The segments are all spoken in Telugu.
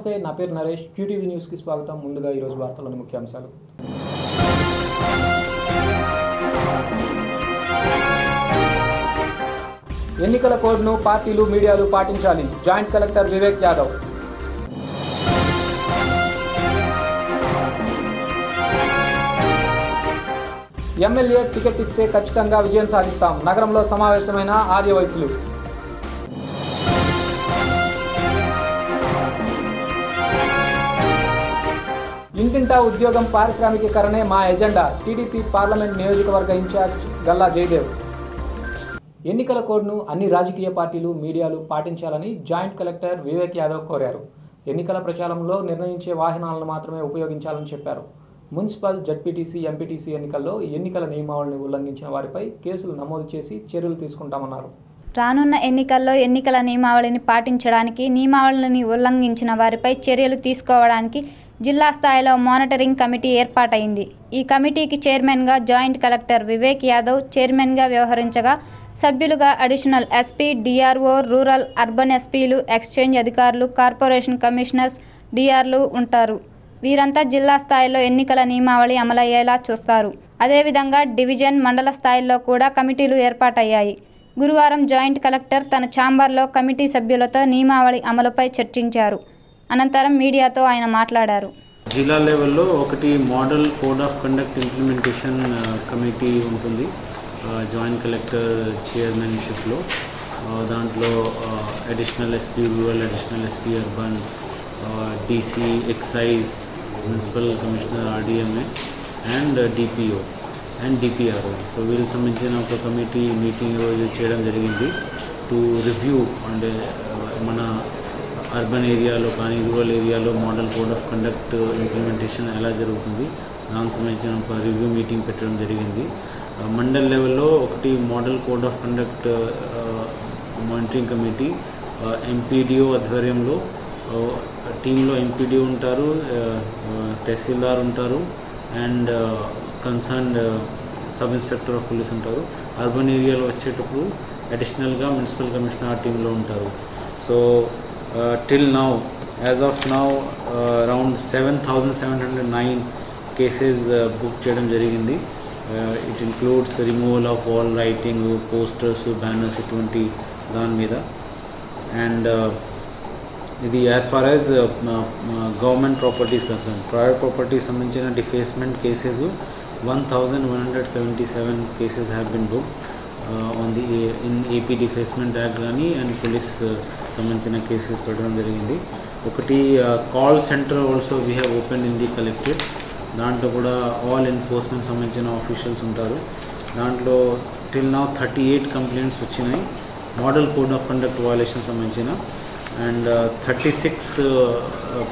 నమస్తే, నా పేరు నరేష్. క్యూటీవీ న్యూస్కి స్వాగతం. ముందుగా ఈరోజు వార్తల్లోని ముఖ్యాంశాలు. ఎన్నికల కోడ్ను పార్టీలు, మీడియాలు పాటించాలి. Joint collector Vivek Yadav. MLA ticket ఇస్తే ఖచ్చితంగా విజయం సాధిస్తాం. నగరంలో సమావేశమైన ఆర్యవైశ్యులు. ఇంటింటా ఉద్యోగం, పారిశ్రామికీకరణే మా ఎజెండా. టీడీపీ పార్లమెంట్ నియోజకవర్గ ఇన్ఛార్జ్ గల్లా జయదేవ్. ఎన్నికల కోడ్ను అన్ని రాజకీయ పార్టీలు, మీడియాలు పాటించాలని జాయింట్ కలెక్టర్ వివేక్ యాదవ్ కోరారు. ఎన్నికల ప్రచారంలో నిర్ణయించే వాహనాలను మాత్రమే ఉపయోగించాలని చెప్పారు. మున్సిపల్, జడ్పీటీసీ, ఎంపీటీసీ ఎన్నికల్లో ఎన్నికల నియమావళిని ఉల్లంఘించిన వారిపై కేసులు నమోదు చేసి చర్యలు తీసుకుంటామన్నారు. రానున్న ఎన్నికల్లో ఎన్నికల నియమావళిని పాటించడానికి, నియమావళిని ఉల్లంఘించిన వారిపై చర్యలు తీసుకోవడానికి జిల్లా స్థాయిలో మానిటరింగ్ కమిటీ ఏర్పాటైంది. ఈ కమిటీకి చైర్మన్గా జాయింట్ కలెక్టర్ వివేక్ యాదవ్ చైర్మన్గా వ్యవహరించగా, సభ్యులుగా additional SP, DRO, rural, urban ఎస్పీలు, ఎక్స్చేంజ్ అధికారులు, కార్పొరేషన్ కమిషనర్స్, డిఆర్లు ఉంటారు. వీరంతా జిల్లా స్థాయిలో ఎన్నికల నియమావళి అమలయ్యేలా చూస్తారు. అదేవిధంగా డివిజన్, మండల స్థాయిల్లో కూడా కమిటీలు ఏర్పాటయ్యాయి. గురువారం జాయింట్ కలెక్టర్ తన ఛాంబర్లో కమిటీ సభ్యులతో నియమావళి అమలుపై చర్చించారు. అనంతరం మీడియాతో ఆయన మాట్లాడారు. జిల్లా లెవెల్లో ఒకటి model code of conduct implementation committee ఉంటుంది జాయింట్ కలెక్టర్ చైర్మన్షిప్లో. దాంట్లో additional SP rural, additional SP urban, DC excise, municipal commissioner RDMA and DPO and DPRO. So వీళ్ళకి సంబంధించిన ఒక కమిటీ మీటింగ్ రోజు చేయడం జరిగింది టు రివ్యూ అంటే మన అర్బన్ ఏరియాలో కానీ రూరల్ ఏరియాలో model code of conduct implementation ఎలా జరుగుతుంది, దానికి సంబంధించిన ఒక రివ్యూ మీటింగ్ పెట్టడం జరిగింది. మండల్ లెవెల్లో ఒకటి model code of conduct monitoring committee MPDO ఆధ్వర్యంలో, టీంలో ఎంపీడీఓ ఉంటారు, తహసీల్దార్ ఉంటారు and concerned sub inspector of police ఉంటారు. అర్బన్ ఏరియాలో వచ్చేటప్పుడు అడిషనల్గా మున్సిపల్ కమిషనర్ ఆ టీంలో ఉంటారు. So till now, as of now, around 7,709 cases booked చేయడం జరిగింది. It includes removal of wall writing, posters, banners ఇటువంటి దాని మీద. అండ్ ఇది as far as government properties concern. Private properties సంబంధించిన defacement cases 1,177 cases have been booked on the in AP Defacement Act కానీ అండ్ పోలీస్ సంబంధించిన కేసెస్ పెట్టడం జరిగింది. ఒకటి call centre also we have open in the collectorate. దాంట్లో కూడా ఆల్ ఎన్ఫోర్స్మెంట్ సంబంధించిన ఆఫీషియల్స్ ఉంటారు. దాంట్లో టిల్ నౌ 38 కంప్లైంట్స్ వచ్చినాయి model code of conduct violation సంబంధించిన. అండ్ 36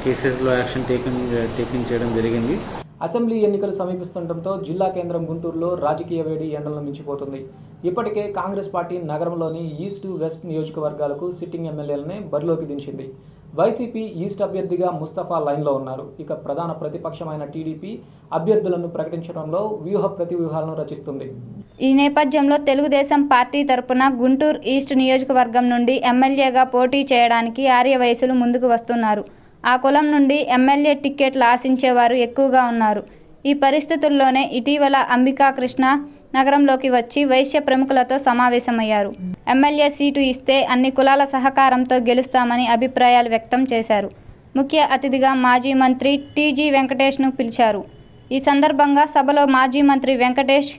కేసెస్లో యాక్షన్ టేకింగ్ చేయడం జరిగింది. అసెంబ్లీ ఎన్నికలు సమీపిస్తుండటంతో జిల్లా కేంద్రం గుంటూరులో రాజకీయ వేడి ఎండలను మించిపోతుంది. ఇప్పటికే కాంగ్రెస్ పార్టీ నగరంలోని ఈస్ట్, వెస్ట్ నియోజకవర్గాలకు సిట్టింగ్ ఎమ్మెల్యేలనే బరిలోకి దించింది. వైసీపీ ఈస్ట్ అభ్యర్థిగా ముస్తఫా లైన్లో ఉన్నారు. ఇక ప్రధాన ప్రతిపక్షమైన టీడీపీ అభ్యర్థులను ప్రకటించడంలో వ్యూహ ప్రతివ్యూహాలను రచిస్తుంది. ఈ నేపథ్యంలో తెలుగుదేశం పార్టీ తరపున గుంటూరు ఈస్ట్ నియోజకవర్గం నుండి ఎమ్మెల్యేగా పోటీ చేయడానికి ఆర్యవైశ్యులు ముందుకు వస్తున్నారు. ఆ కులం నుండి ఎమ్మెల్యే టిక్కెట్లు ఆశించేవారు ఎక్కువగా ఉన్నారు. ఈ పరిస్థితుల్లోనే ఇటీవల అంబికా కృష్ణ నగరంలోకి వచ్చి వైశ్య ప్రముఖులతో సమావేశమయ్యారు. ఎమ్మెల్యే సీటు ఇస్తే అన్ని కులాల సహకారంతో గెలుస్తామని అభిప్రాయాలు వ్యక్తం చేశారు. ముఖ్య అతిథిగా మాజీ మంత్రి టీజీ వెంకటేష్ను పిలిచారు. ఈ సందర్భంగా సభలో మాజీ మంత్రి వెంకటేష్,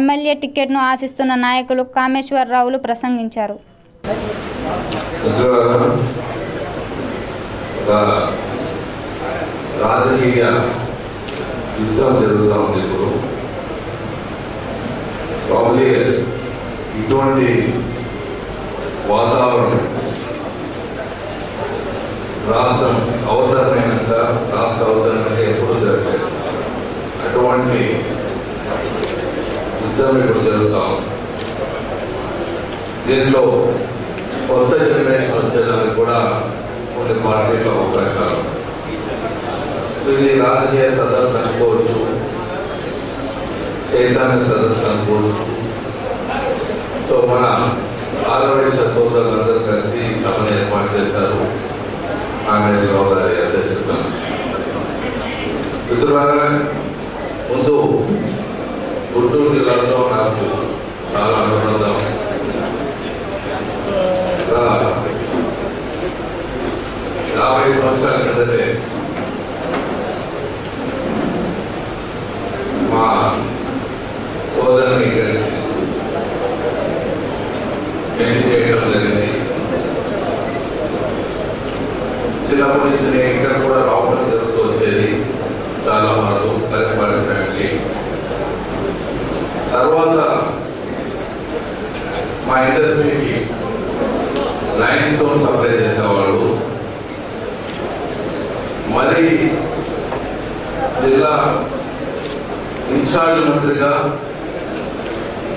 ఎమ్మెల్యే టిక్కెట్ను ఆశిస్తున్న నాయకులు కామేశ్వరరావులు ప్రసంగించారు. రాజకీయ యుద్ధం జరుగుతూ ఉంది ఇప్పుడు. ప్రాబ్లీ ఇటువంటి వాతావరణం రాష్ట్రం అవతరణైనాక రాష్ట్ర అవతరణక ఎప్పుడు జరగలేదు. అటువంటి యుద్ధం ఇప్పుడు జరుగుతూ ఉంది. దీంట్లో కొత్త జనరేషన్ వచ్చేదానికి కూడా కొన్ని పార్టీల్లో అవకాశాలు. ఇది రాజకీయ సదస్సు అనుకోవచ్చు, చైతన్య సదస్సు అనుకోవచ్చు. సో మన ఆర్యవైశ్య సోదరులందరూ కలిసి సభను ఏర్పాటు చేశారు. నాగేశ్వరరావు గారి అధ్యక్షతన. మిత్రులారా, ముందు గుంటూరు జిల్లాతో నాకు చాలా అనుబంధం. 50 సంవత్సరాల కిందటే మా సోదరుని పెళ్లి చేయడం జరిగింది. చిన్నప్పటి నుంచి నేను ఇక్కడ కూడా రావడం జరుగుతూ వచ్చేది చాలా మార్లు పరిపాలన ఫ్యామిలీ. తర్వాత మా ఇండస్ట్రీకి లైమ్ స్టోన్ సప్లై చేసేవాళ్ళు. మరి జిల్లా ఇన్ఛార్జ్ మంత్రిగా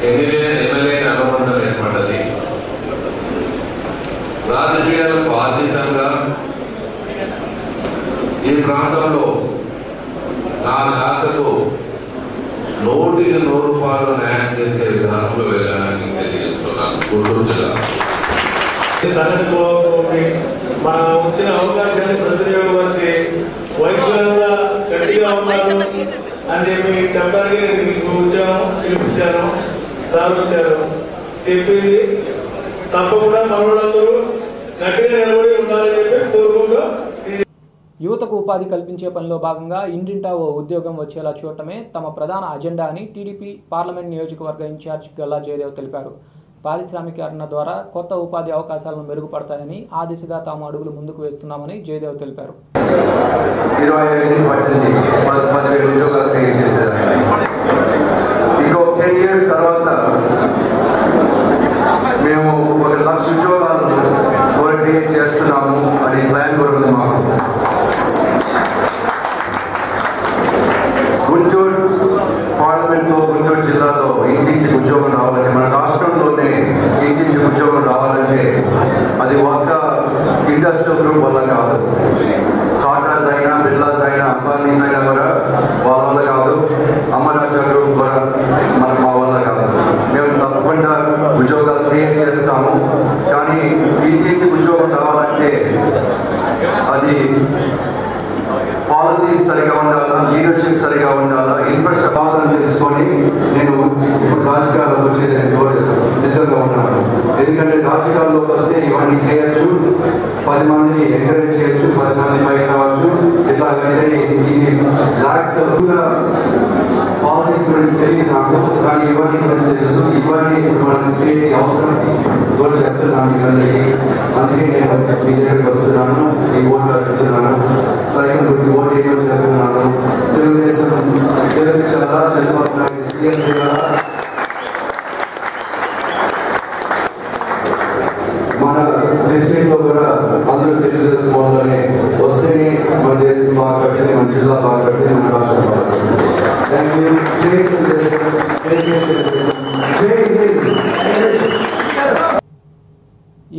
ఎమ్మెల్యే అనుబంధం ఏర్పడ్డది. రాజకీయాలకు అతీతంగా ఈ ప్రాంతంలో నా శాఖకు 100కి 100 రూపాయలు న్యాయం చేసే విధానంలో వెళ్ళాలని తెలియజేస్తున్నాను. గుంటూరు జిల్లా మన వచ్చిన అవకాశాన్ని సద్వినియోగపరిచి వయసులంతా గట్టిగా ఉన్నారు అని చెప్పి చెప్పడానికి మీకు వచ్చాము, పిలిపించాను. సార్ వచ్చారు, చెప్పింది తప్పకుండా మనోళ్ళందరూ గట్టిగా నిలబడి ఉండాలని చెప్పి కోరుకుంటూ యువతకు ఉపాధి కల్పించే పనిలో భాగంగా ఇంటింటా ఓ ఉద్యోగం వచ్చేలా చూడటమే తమ ప్రధాన అజెండా అని టీడీపీ పార్లమెంట్ నియోజకవర్గ ఇన్ఛార్జ్ గల్లా జయదేవ్ తెలిపారు. పారిశ్రామికీకరణ ద్వారా కొత్త ఉపాధి అవకాశాలను మెరుగుపడతాయని ఆ దిశగా తాము అడుగులు ముందుకు వేస్తున్నామని జయదేవ్ తెలిపారు. 25 ఉద్యోగాలు క్రియేట్ చేశారు. ఇంకో 10 years తర్వాత మేము 1 లక్ష ఉద్యోగాలు క్రియేట్ చేస్తున్నాము అని ప్లాన్ కూడా ఉంది మాకు. గుంటూరు పార్లమెంట్లో, గుంటూరు జిల్లాలో ఇంటింటికి ఉద్యోగం రావాలంటే, మన రాష్ట్రంలోనే ఇంటింటికి ఉద్యోగం రావాలంటే అది ఒక్క ఇండస్ట్రియల్ గ్రూప్ వల్ల కాదు. టాటాస్ అయినా, బిర్లాస్ అయినా, అంబానీస్ అయినా కూడా వాళ్ళ వల్ల కాదు. అమరాజా గ్రూప్ కూడా మా వల్ల కాదు. మేము తప్పకుండా ఉద్యోగాలు క్రియేట్ చేస్తాము. కానీ ఇంటింటికి ఉద్యోగం రావాలంటే అది పాలసీస్ సరిగా ఉండాలా, లీడర్షిప్ సరిగా ఉండాలా, ఇన్ఫ్రాస్ట్రక్చర్ తెలుసుకొని నేను ఇప్పుడు రాజకీయాల్లోకి వచ్చేది సిద్ధంగా ఉన్నాను. ఎందుకంటే రాజకీయాల్లోకి వస్తే ఇవన్నీ చేయొచ్చు, 10 మందిని ఎంకరేజ్ చేయొచ్చు, 10 మంది పైకి రావచ్చు. ఇట్లాగైతే ఇన్ని లాక్స్ పాలిటిక్స్ గురించి తెలియదు నాకు, కానీ ఇవన్నీ గురించి తెలుసు. ఇవన్నీ మన స్టేట్కి అవసరం కూడా చెప్తున్నాను అందరికీ. అందుకే నేను మీ దగ్గరికి వస్తున్నాను, ఈ ఓట్లు అడుగుతున్నాను, సైకిల్ గురించి ఓటు వేయమని చెప్తున్నాను. తెలుగుదేశం గెలిపించాలా, చంద్రబాబు నాయుడు సీఎం చేయాలా, మన డిస్ట్రిక్ట్లో కూడా అందరూ తెలుగుదేశం వాళ్ళనే వస్తేనే మన దేశం బాగా కట్టింది, మన జిల్లా బాగా కట్టింది, మన రాష్ట్రం బాగా కట్టింది.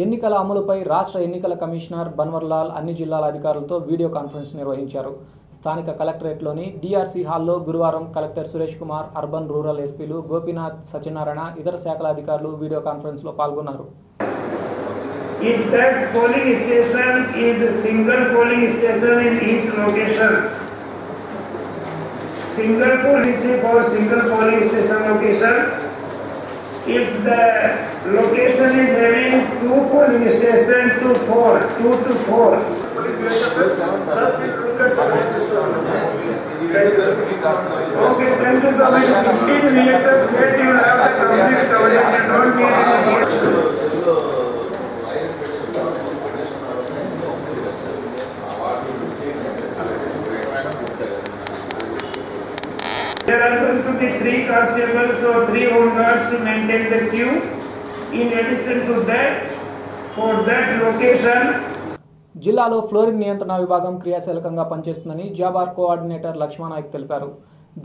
ఎన్నికల అమలుపై రాష్ట్ర ఎన్నికల కమిషనర్ బన్వర్లాల్ అన్ని జిల్లాల అధికారులతో వీడియో కాన్ఫరెన్స్ నిర్వహించారు. స్థానిక కలెక్టరేట్లోని డిఆర్సీ హాల్లో గురువారం collector Suresh Kumar, urban rural ఎస్పీలు గోపీనాథ్, సత్యనారాయణ, ఇతర శాఖల అధికారులు వీడియో కాన్ఫరెన్స్లో పాల్గొన్నారు. If that polling station is a single polling station in each location, single polling for single polling station location. If the location is having 2 polling stations to 4, 2 to 4. Okay, thank you so much. 15 minutes of set, you will have the complete coverage. You don't need any. There are going to be 3 constables or 3 home guards to maintain the queue. In addition to that, for that location, జిల్లాలో ఫ్లోరిన్ నియంత్రణ విభాగం క్రియాశీలకంగా పనిచేస్తుందని జాబార్ కోఆర్డినేటర్ లక్ష్మణనాయక్ తెలిపారు.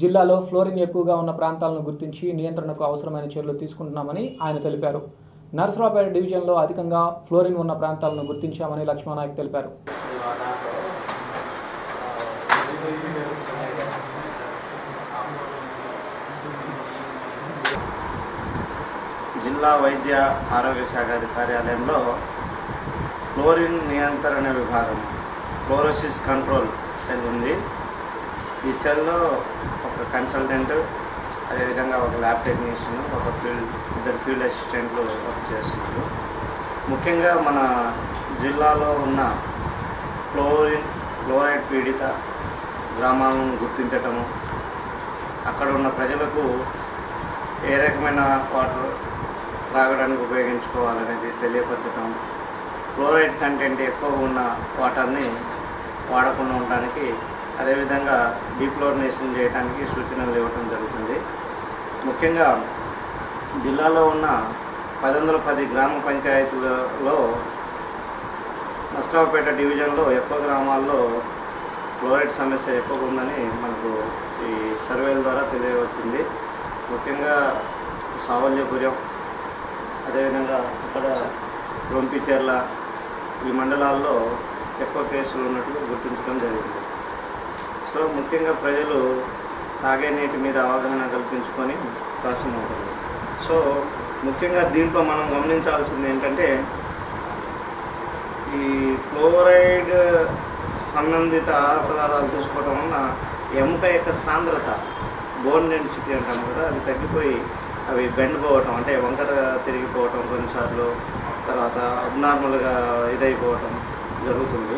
జిల్లాలో ఫ్లోరిన్ ఎక్కువగా ఉన్న ప్రాంతాలను గుర్తించి నియంత్రణకు అవసరమైన చర్యలు తీసుకుంటున్నామని ఆయన తెలిపారు. నర్సరావుపేట డివిజన్లో అధికంగా ఫ్లోరిన్ ఉన్న ప్రాంతాలను గుర్తించామని లక్ష్మణనాయక్ తెలిపారు. జిల్లా వైద్య ఆరోగ్య శాఖ కార్యాలయంలో ఫ్లోరిన్ నియంత్రణ విభాగం ఫ్లోరోసిస్ కంట్రోల్ సెల్ ఉంది. ఈ సెల్లో ఒక కన్సల్టెంట్, అదేవిధంగా ఒక ల్యాబ్ టెక్నీషియన్, ఇద్దరు ఫీల్డ్ అసిస్టెంట్లు వర్క్ చేస్తున్నారు. ముఖ్యంగా మన జిల్లాలో ఉన్న ఫ్లోరైడ్ పీడిత గ్రామాలను గుర్తించటము, అక్కడ ఉన్న ప్రజలకు ఏ రకమైన వాటర్ త్రాగడానికి ఉపయోగించుకోవాలనేది తెలియపరచడం, ఫ్లోరైడ్ కంటెంట్ ఎక్కువ ఉన్న వాటర్ని వాడకుండా ఉండడానికి, అదేవిధంగా డీఫ్లోరినేషన్ చేయడానికి సూచనలు ఇవ్వడం జరుగుతుంది. ముఖ్యంగా జిల్లాలో ఉన్న 1110 గ్రామ పంచాయతీలలో నస్రావుపేట డివిజన్లో ఎక్కువ గ్రామాల్లో ఫ్లోరైడ్ సమస్య ఎక్కువగా ఉందని మనకు ఈ సర్వేల ద్వారా తెలియవచ్చింది. ముఖ్యంగా సావల్యపురం, అదేవిధంగా ఇక్కడ రొంపిచెర్ల, ఈ మండలాల్లో ఎక్కువ కేసులు ఉన్నట్టు గుర్తించడం జరిగింది. సో ముఖ్యంగా ప్రజలు తాగే నీటి మీద అవగాహన కల్పించుకొని అవకాశం ఉంటుంది. సో ముఖ్యంగా దీంట్లో మనం గమనించాల్సింది ఏంటంటే, ఈ ఫ్లోరైడ్ సంబంధిత ఆహార పదార్థాలు తీసుకోవడం వలన ఎముక యొక్క సాంద్రత, బోన్ డెన్సిటీ అంటాం కదా, అది తగ్గిపోయి అవి బెండ్ పోవటం, అంటే వంకర తిరిగిపోవటం కొన్నిసార్లు, తర్వాత అబ్నార్మల్గా ఇదైపోవటం జరుగుతుంది.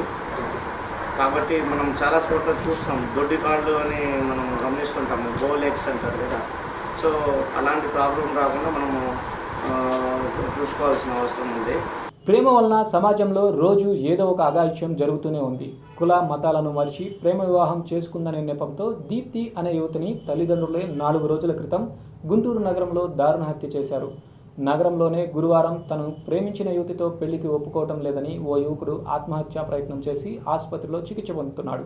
కాబట్టి మనం చాలా చోట్ల చూస్తాం, దొడ్డి కాళ్ళు అని మనం గమనిస్తుంటాము, బోల్ ఎగ్స్ అంటారు కదా. సో అలాంటి ప్రాబ్లం రాకుండా మనము చూసుకోవాల్సిన అవసరం ఉంది. ప్రేమ వలన సమాజంలో రోజు ఏదో ఒక అఘాయిత్యం జరుగుతూనే ఉంది. కుల మతాలను మరిచి ప్రేమ వివాహం చేసుకుందనే నెపంతో దీప్తి అనే యువతిని తల్లిదండ్రులే 4 రోజుల క్రితం గుంటూరు నగరంలో దారుణ హత్య చేశారు. నగరంలోనే గురువారం తను ప్రేమించిన యువతితో పెళ్లికి ఒప్పుకోవటం లేదని ఓ యువకుడు ఆత్మహత్యా ప్రయత్నం చేసి ఆసుపత్రిలో చికిత్స పొందుతున్నాడు.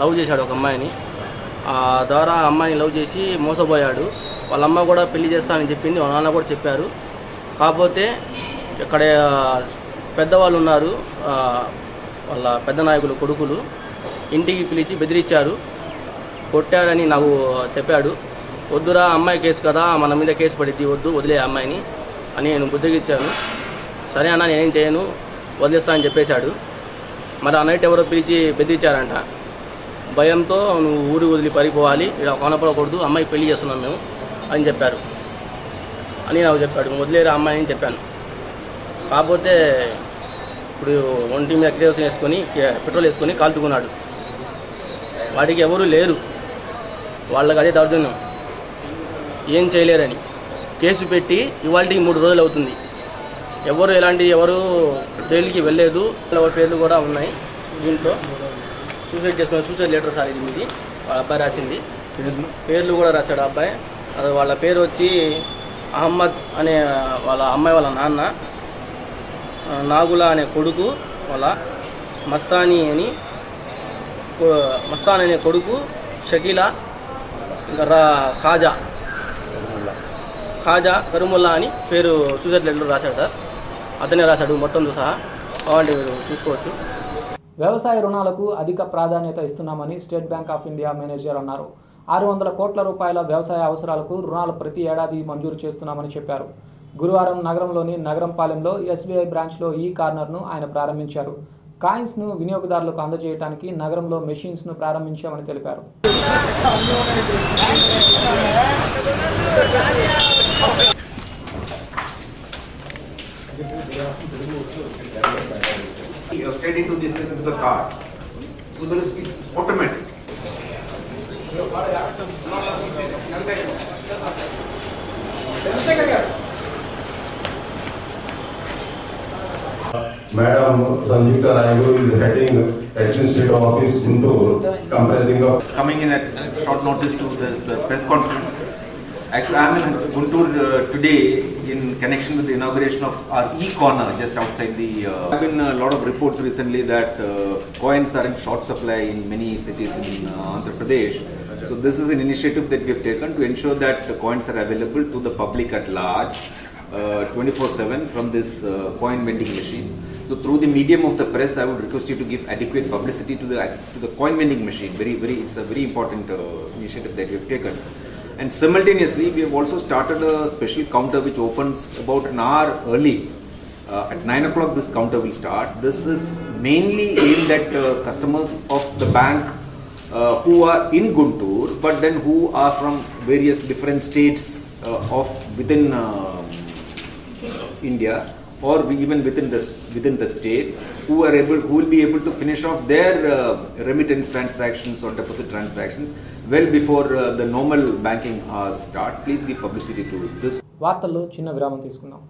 లవ్ చేశాడు ఒక అమ్మాయిని, ఆ ద్వారా అమ్మాయిని లవ్ చేసి మోసపోయాడు. వాళ్ళ అమ్మ కూడా పెళ్లి చేస్తానని చెప్పింది, వాళ్ళ నాన్న కూడా చెప్పారు. కాకపోతే ఇక్కడ పెద్దవాళ్ళు ఉన్నారు, వాళ్ళ పెద్ద నాయకులు కొడుకులు ఇంటికి పిలిచి బెదిరించారు, కొట్టారని నాకు చెప్పాడు. వద్దురా, అమ్మాయి కేసు కదా, మన మీద కేసు పడిద్ది, వద్దు, వదిలే అమ్మాయిని అని నేను బుద్ధగిచ్చాను. సరే అన్న, నేనేం చేయను, వదిలేస్తా అని చెప్పేశాడు. మరి ఆ నైట్ ఎవరో పిలిచి బెదిరించారంట. భయంతో నువ్వు ఊరు వదిలి పారిపోవాలి, ఇలా కొనపడకూడదు, అమ్మాయి పెళ్లి చేస్తున్నాం మేము అని చెప్పారు అని నాకు చెప్పాడు. వదిలేరా అమ్మాయి అని చెప్పాను. కాకపోతే ఇప్పుడు ఒంటి మీద కిరోసిన్ వేసుకొని, పెట్రోల్ వేసుకొని కాల్చుకున్నాడు. వాడికి ఎవరు లేరు, వాళ్ళకి అదే దౌర్జన్యం, ఏం చేయలేరని కేసు పెట్టి ఇవాళకి 3 రోజులు అవుతుంది. ఎవరు జైలుకి వెళ్ళలేదు. ఎవరి పేర్లు కూడా ఉన్నాయి దీంట్లో. సూసైడ్ చేసుకున్న సూసైడ్ లెటర్ సార్ ఇది వాళ్ళ అబ్బాయి రాసింది, పేర్లు కూడా రాశాడు అబ్బాయి. అది వాళ్ళ పేరు వచ్చి అహ్మద్ అనే వాళ్ళ అమ్మాయి వాళ్ళ నాన్న, నాగులా అనే కొడుకు, వాళ్ళ మస్తాన్ అనే కొడుకు, షకీలా, ఇంకా ఖాజా కరుముల్లా అని పేరు సూసైడ్ లెటర్ రాశాడు సార్. అతనే రాశాడు మొత్తం సహా, కావాలంటే మీరు చూసుకోవచ్చు. వ్యవసాయ రుణాలకు అధిక ప్రాధాన్యత ఇస్తున్నామని state bank of India manager అన్నారు. 600 కోట్ల రూపాయల వ్యవసాయ అవసరాలకు రుణాలు ప్రతి ఏడాది మంజూరు చేస్తున్నామని చెప్పారు. గురువారం నగరంలోని నగరంపాలెంలో ఎస్బీఐ బ్రాంచ్లో ఈ కార్నర్ను ఆయన ప్రారంభించారు. కాయిన్స్ను వినియోగదారులకు అందజేయడానికి నగరంలో మెషిన్స్ను ప్రారంభించామని తెలిపారు. You are straight into the card. So there is, it's automatic. Madam Sanjukta Raigo is heading Administrative Office Guntur, comprising of Coming in at short notice to this press conference. Actually, I am in Guntur today in connection with the inauguration of our e-corner just outside the. There have been a lot of reports recently that coins are in short supply in many cities in Andhra Pradesh. So this is an initiative that we have taken to ensure that coins are available to the public at large 24/7 from this coin vending machine. So So through the medium of the press, I would request you to give adequate publicity to the coin vending machine. It's a very important initiative that we have taken. And simultaneously, we have also started a special counter which opens about an hour early. At 9 o'clock, this counter will start. This is mainly aimed at customers of the bank who are in Guntur, but then who are from various different states of within India, or even within the state, who will be able to finish off their remittance transactions or deposit transactions well before the normal banking hours start. Please give publicity to this. వార్తల్లో చిన్న విరామం తీసుకుందాం.